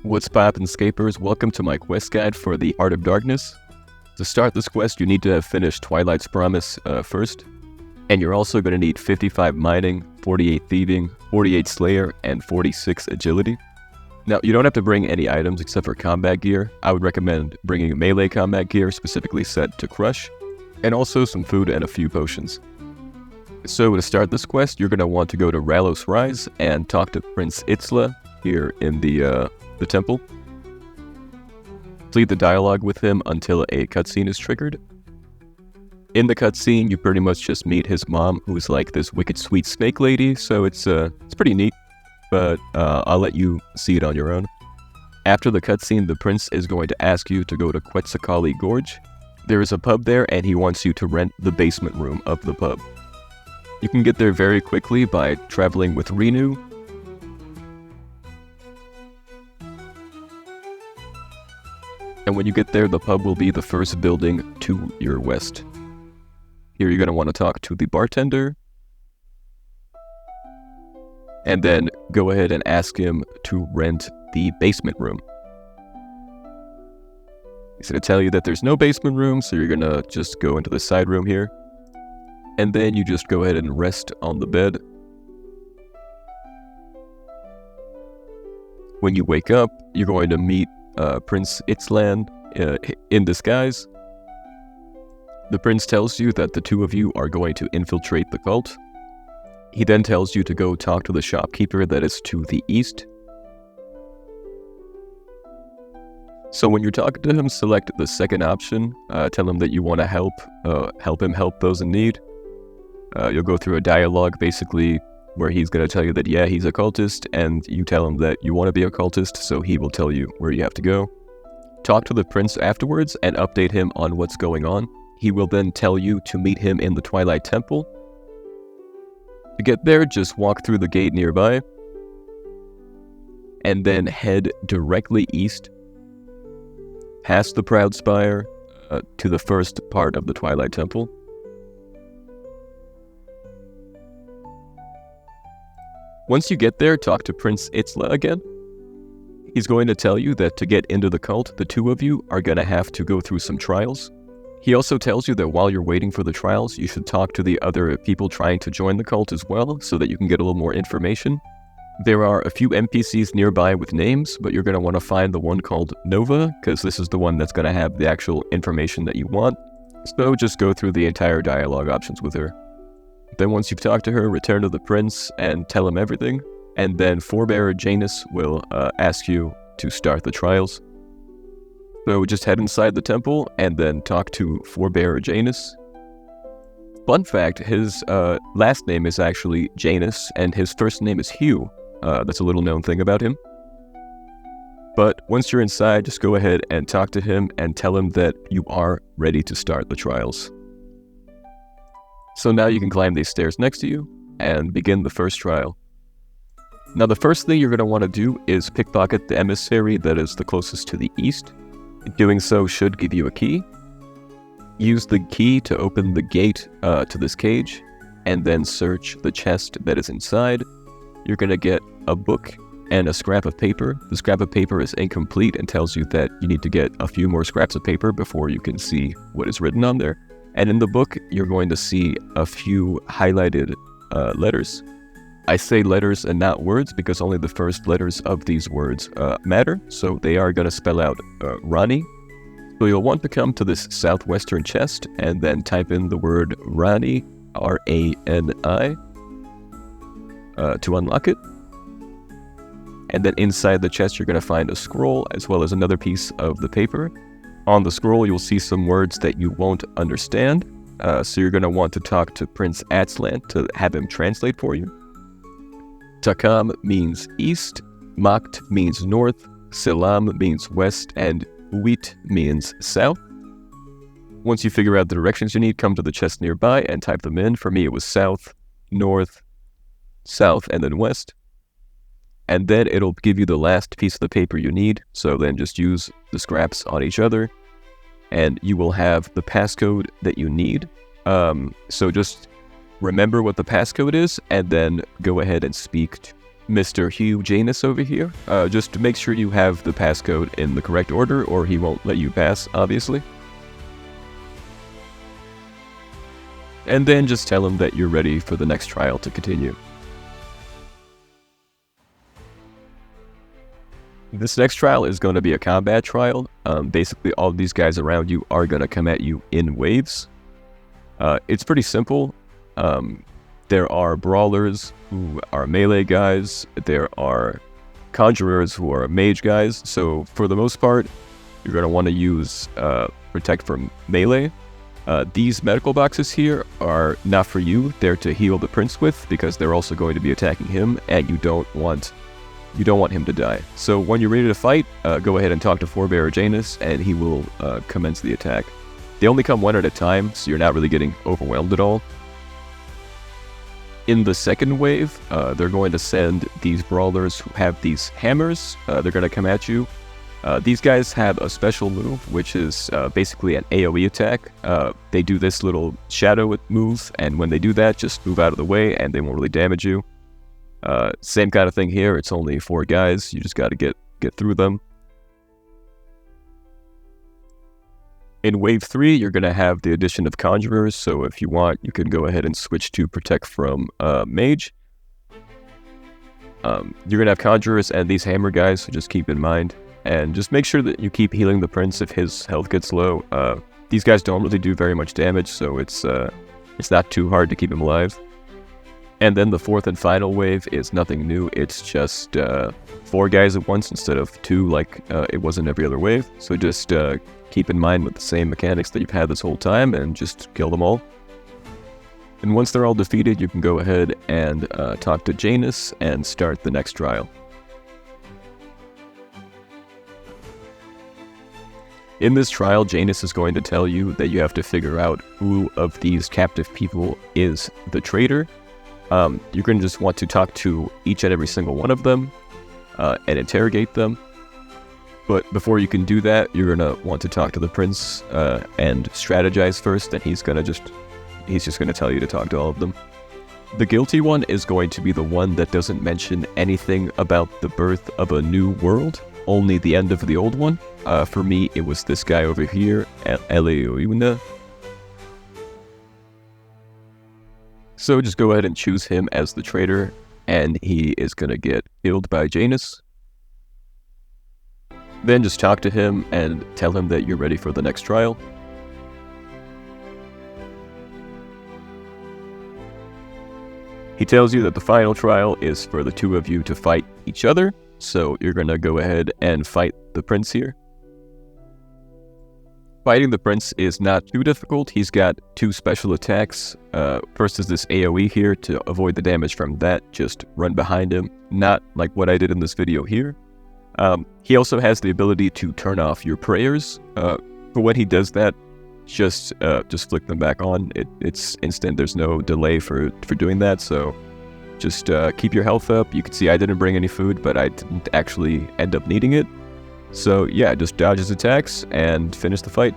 What's poppin', Scapers? Welcome to my quest guide for the Heart of Darkness. To start this quest, you need to have finished Twilight's Promise first, and you're also going to need 55 Mining, 48 Thieving, 48 Slayer, and 46 Agility. Now, you don't have to bring any items except for combat gear. I would recommend bringing melee combat gear specifically set to Crush, and also some food and a few potions. So to start this quest, you're going to want to go to Ralos Rise and talk to Prince Itzla here in the temple. Complete the dialogue with him until a cutscene is triggered. In the cutscene, you pretty much just meet his mom, who's like this wicked sweet snake lady, so it's pretty neat, but I'll let you see it on your own. After the cutscene, the prince is going to ask you to go to Quetzalcoatl Gorge. There is a pub there, and he wants you to rent the basement room of the pub. You can get there very quickly by traveling with Renu. And when you get there, the pub will be the first building to your west. Here you're going to want to talk to the bartender. And then go ahead and ask him to rent the basement room. He's going to tell you that there's no basement room, so you're going to just go into the side room here. And then you just go ahead and rest on the bed. When you wake up, you're going to meet Prince Itzlan in disguise. The prince tells you that the two of you are going to infiltrate the cult. He then tells you to go talk to the shopkeeper that is to the east. So when you're talking to him, select the second option. Tell him that you want to help him help those in need. You'll go through a dialogue basically where he's going to tell you that, yeah, he's a cultist, and you tell him that you want to be a cultist, so he will tell you where you have to go. Talk to the prince afterwards and update him on what's going on. He will then tell you to meet him in the Twilight Temple. To get there, just walk through the gate nearby, and then head directly east, past the Proud Spire, to the first part of the Twilight Temple. Once you get there, talk to Prince Itzla again. He's going to tell you that to get into the cult, the two of you are going to have to go through some trials. He also tells you that while you're waiting for the trials, you should talk to the other people trying to join the cult as well, so that you can get a little more information. There are a few NPCs nearby with names, but you're going to want to find the one called Nova, because this is the one that's going to have the actual information that you want. So just go through the entire dialogue options with her. Then once you've talked to her, return to the prince and tell him everything, and then Forebearer Janus will ask you to start the trials. So just head inside the temple and then talk to Forebearer Janus. Fun fact, his last name is actually Janus, and his first name is Hugh. That's a little known thing about him. But once you're inside, just go ahead and talk to him and tell him that you are ready to start the trials. So now you can climb these stairs next to you and begin the first trial. Now the first thing you're going to want to do is pickpocket the emissary that is the closest to the east. Doing so should give you a key. Use the key to open the gate to this cage, and then search the chest that is inside. You're going to get a book and a scrap of paper. The scrap of paper is incomplete and tells you that you need to get a few more scraps of paper before you can see what is written on there. And in the book, you're going to see a few highlighted letters. I say letters and not words because only the first letters of these words matter. So they are going to spell out Rani. So you'll want to come to this southwestern chest and then type in the word Rani, R-A-N-I, to unlock it. And then inside the chest, you're going to find a scroll as well as another piece of the paper. On the scroll, you'll see some words that you won't understand, so you're going to want to talk to Prince Atzlan to have him translate for you. Takam means east, Makt means north, Selam means west, and Uit means south. Once you figure out the directions you need, come to the chest nearby and type them in. For me, it was south, north, south, and then west. And then it'll give you the last piece of the paper you need, so then just use the scraps on each other, and you will have the passcode that you need. So just remember what the passcode is, and then go ahead and speak Mr. Hugh Janus over here. Just to make sure you have the passcode in the correct order, or he won't let you pass, obviously. And then just tell him that you're ready for the next trial to continue. This next trial is going to be a combat trial. Basically, all of these guys around you are going to come at you in waves. It's pretty simple. There are brawlers who are melee guys. There are conjurers who are mage guys. So for the most part, you're going to want to use Protect from melee. These medical boxes here are not for you. They're to heal the prince with, because they're also going to be attacking him, and you don't want him to die. So when you're ready to fight, go ahead and talk to Forebearer Janus, and he will commence the attack. They only come one at a time, so you're not really getting overwhelmed at all. In the second wave, they're going to send these brawlers who have these hammers. They're going to come at you. These guys have a special move, which is basically an AoE attack. They do this little shadow move, and when they do that, just move out of the way, and they won't really damage you. Same kind of thing here. It's only 4 guys. You just got to get through them. In Wave 3, you're going to have the addition of Conjurers, so if you want, you can go ahead and switch to Protect from Mage. You're going to have Conjurers and these Hammer guys, so just keep in mind. And just make sure that you keep healing the Prince if his health gets low. These guys don't really do very much damage, so it's not too hard to keep him alive. And then the fourth and final wave is nothing new. It's just 4 guys at once instead of 2 like it was in every other wave. So just keep in mind with the same mechanics that you've had this whole time and just kill them all. And once they're all defeated, you can go ahead and talk to Janus and start the next trial. In this trial, Janus is going to tell you that you have to figure out who of these captive people is the traitor. You're going to just want to talk to each and every single one of them and interrogate them. But before you can do that, you're going to want to talk to the prince and strategize first, and he's just going to tell you to talk to all of them. The guilty one is going to be the one that doesn't mention anything about the birth of a new world, only the end of the old one. For me, it was this guy over here, Eleouna. So just go ahead and choose him as the traitor, and he is going to get killed by Janus. Then just talk to him and tell him that you're ready for the next trial. He tells you that the final trial is for the 2 of you to fight each other, so you're going to go ahead and fight the prince here. Fighting the prince is not too difficult. He's got 2 special attacks. First is this AoE here. To avoid the damage from that, just run behind him, not like what I did in this video here. He also has the ability to turn off your prayers. But when he does that, just flick them back on. It's instant. There's no delay for doing that, so just keep your health up. You can see I didn't bring any food, but I didn't actually end up needing it. So yeah, just dodge his attacks and finish the fight.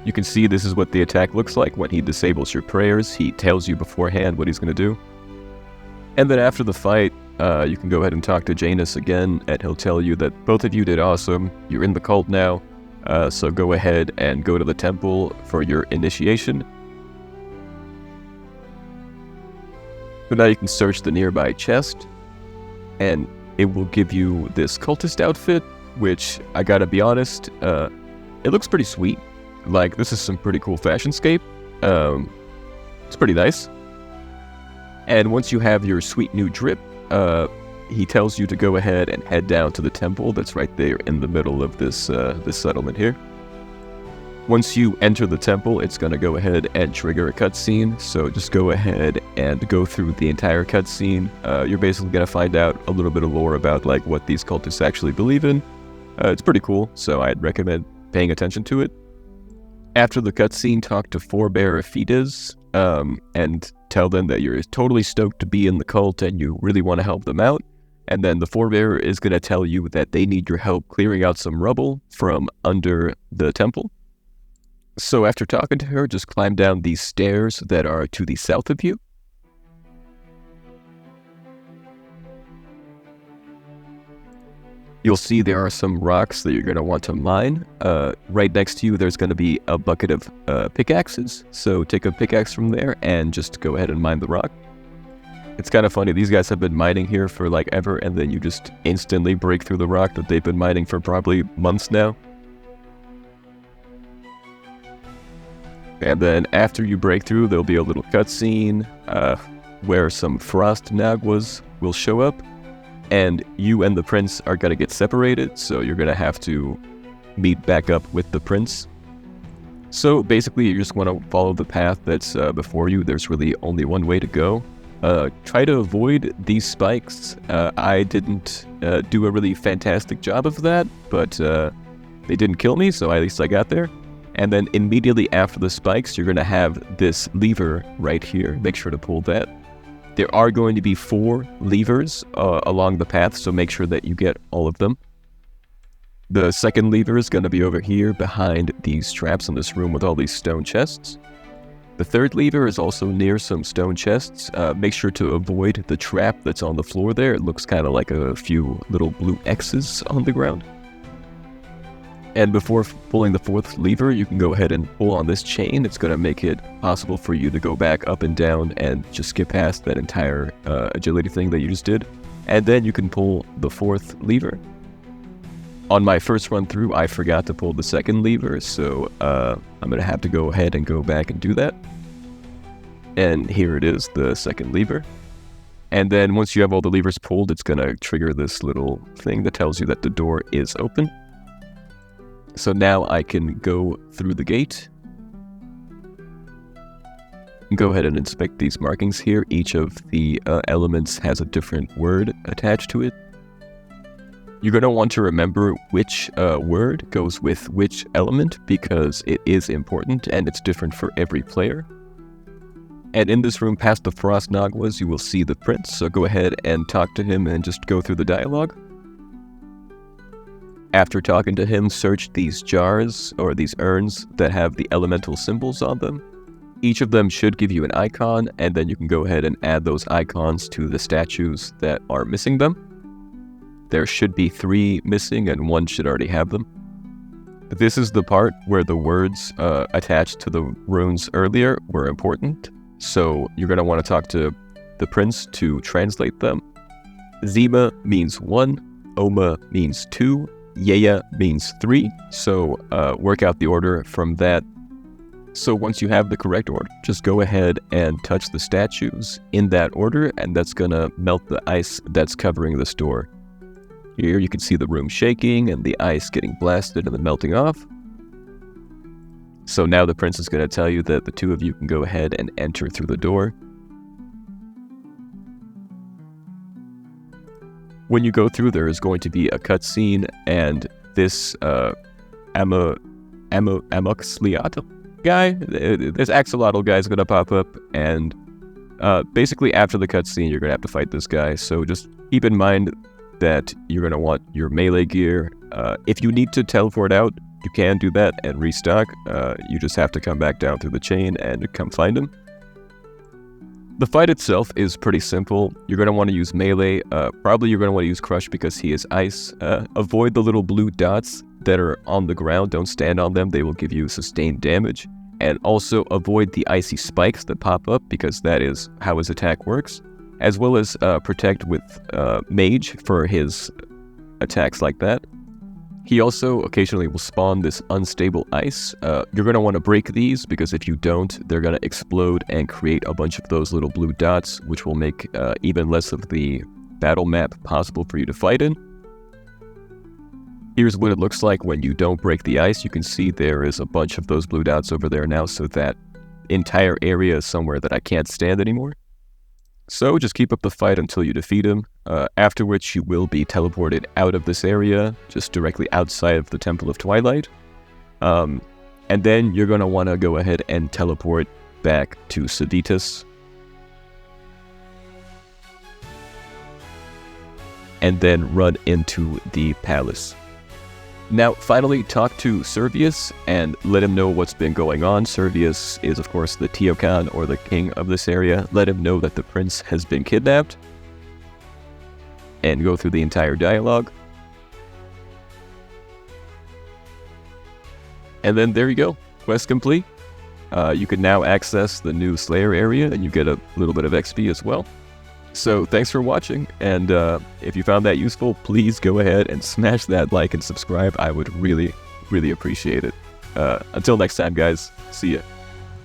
You can see this is what the attack looks like when he disables your prayers. He tells you beforehand what he's going to do. And then after the fight, you can go ahead and talk to Janus again, and he'll tell you that both of you did awesome. You're in the cult now, so go ahead and go to the temple for your initiation. So now you can search the nearby chest, and it will give you this cultist outfit, which, I gotta be honest, it looks pretty sweet. Like, this is some pretty cool fashionscape. It's pretty nice. And once you have your sweet new drip, he tells you to go ahead and head down to the temple that's right there in the middle of this settlement here. Once you enter the temple, it's going to go ahead and trigger a cutscene, so just go ahead and go through the entire cutscene. You're basically going to find out a little bit of lore about like what these cultists actually believe in. It's pretty cool, so I'd recommend paying attention to it. After the cutscene, talk to Forebearer Fides, and tell them that you're totally stoked to be in the cult and you really want to help them out. And then the Forebearer is going to tell you that they need your help clearing out some rubble from under the temple. So after talking to her, just climb down these stairs that are to the south of you. You'll see there are some rocks that you're going to want to mine. Right next to you, there's going to be a bucket of pickaxes. So take a pickaxe from there and just go ahead and mine the rock. It's kind of funny. These guys have been mining here for like ever, and then you just instantly break through the rock that they've been mining for probably months now. And then after you break through, there'll be a little cutscene where some frost naguas will show up. And you and the prince are going to get separated, so you're going to have to meet back up with the prince. So basically, you just want to follow the path that's before you. There's really only one way to go. Try to avoid these spikes. I didn't do a really fantastic job of that, but they didn't kill me, so at least I got there. And then immediately after the spikes, you're going to have this lever right here. Make sure to pull that. There are going to be 4 levers along the path, so make sure that you get all of them. The second lever is going to be over here behind these traps in this room with all these stone chests. The third lever is also near some stone chests. Make sure to avoid the trap that's on the floor there. It looks kind of like a few little blue X's on the ground. And before pulling the 4th lever, you can go ahead and pull on this chain. It's going to make it possible for you to go back up and down and just skip past that entire agility thing that you just did. And then you can pull the 4th lever. On my first run through, I forgot to pull the 2nd lever, so I'm going to have to go ahead and go back and do that. And here it is, the 2nd lever. And then once you have all the levers pulled, it's going to trigger this little thing that tells you that the door is open. So now I can go through the gate. Go ahead and inspect these markings here. Each of the elements has a different word attached to it. You're going to want to remember which word goes with which element because it is important and it's different for every player. And in this room past the Frost Naguas, you will see the prince. So go ahead and talk to him and just go through the dialogue. After talking to him, search these jars, or these urns, that have the elemental symbols on them. Each of them should give you an icon, and then you can go ahead and add those icons to the statues that are missing them. There should be 3 missing, and 1 should already have them. This is the part where the words attached to the runes earlier were important, so you're going to want to talk to the prince to translate them. Zima means 1, Oma means 2, Yeya means 3, so work out the order from that. So once you have the correct order, just go ahead and touch the statues in that order, and that's gonna melt the ice that's covering this door. Here you can see the room shaking and the ice getting blasted and then melting off. So now the prince is gonna tell you that the 2 of you can go ahead and enter through the door. When you go through, there is going to be a cutscene, and this Amoxliato guy, this axolotl guy is going to pop up, and basically after the cutscene, you're going to have to fight this guy. So just keep in mind that you're going to want your melee gear. If you need to teleport out, you can do that and restock. You just have to come back down through the chain and come find him. The fight itself is pretty simple. You're going to want to use melee. Probably you're going to want to use Crush because he is ice. Avoid the little blue dots that are on the ground. Don't stand on them. They will give you sustained damage. And also avoid the icy spikes that pop up because that is how his attack works. As well as protect with Mage for his attacks like that. He also occasionally will spawn this unstable ice. You're going to want to break these because if you don't, they're going to explode and create a bunch of those little blue dots, which will make even less of the battle map possible for you to fight in. Here's what it looks like when you don't break the ice. You can see there is a bunch of those blue dots over there now, so that entire area is somewhere that I can't stand anymore. So just keep up the fight until you defeat him, after which you will be teleported out of this area, just directly outside of the Temple of Twilight. And then you're going to want to go ahead and teleport back to Seditas. And then run into the palace. Now, finally, talk to Servius and let him know what's been going on. Servius is, of course, the Teokan, or the king of this area. Let him know that the prince has been kidnapped. And go through the entire dialogue. And then there you go. Quest complete. You can now access the new Slayer area, and you get a little bit of XP as well. So thanks for watching, and if you found that useful, please go ahead and smash that like and subscribe. I would really, really appreciate it. Until next time, guys. See ya.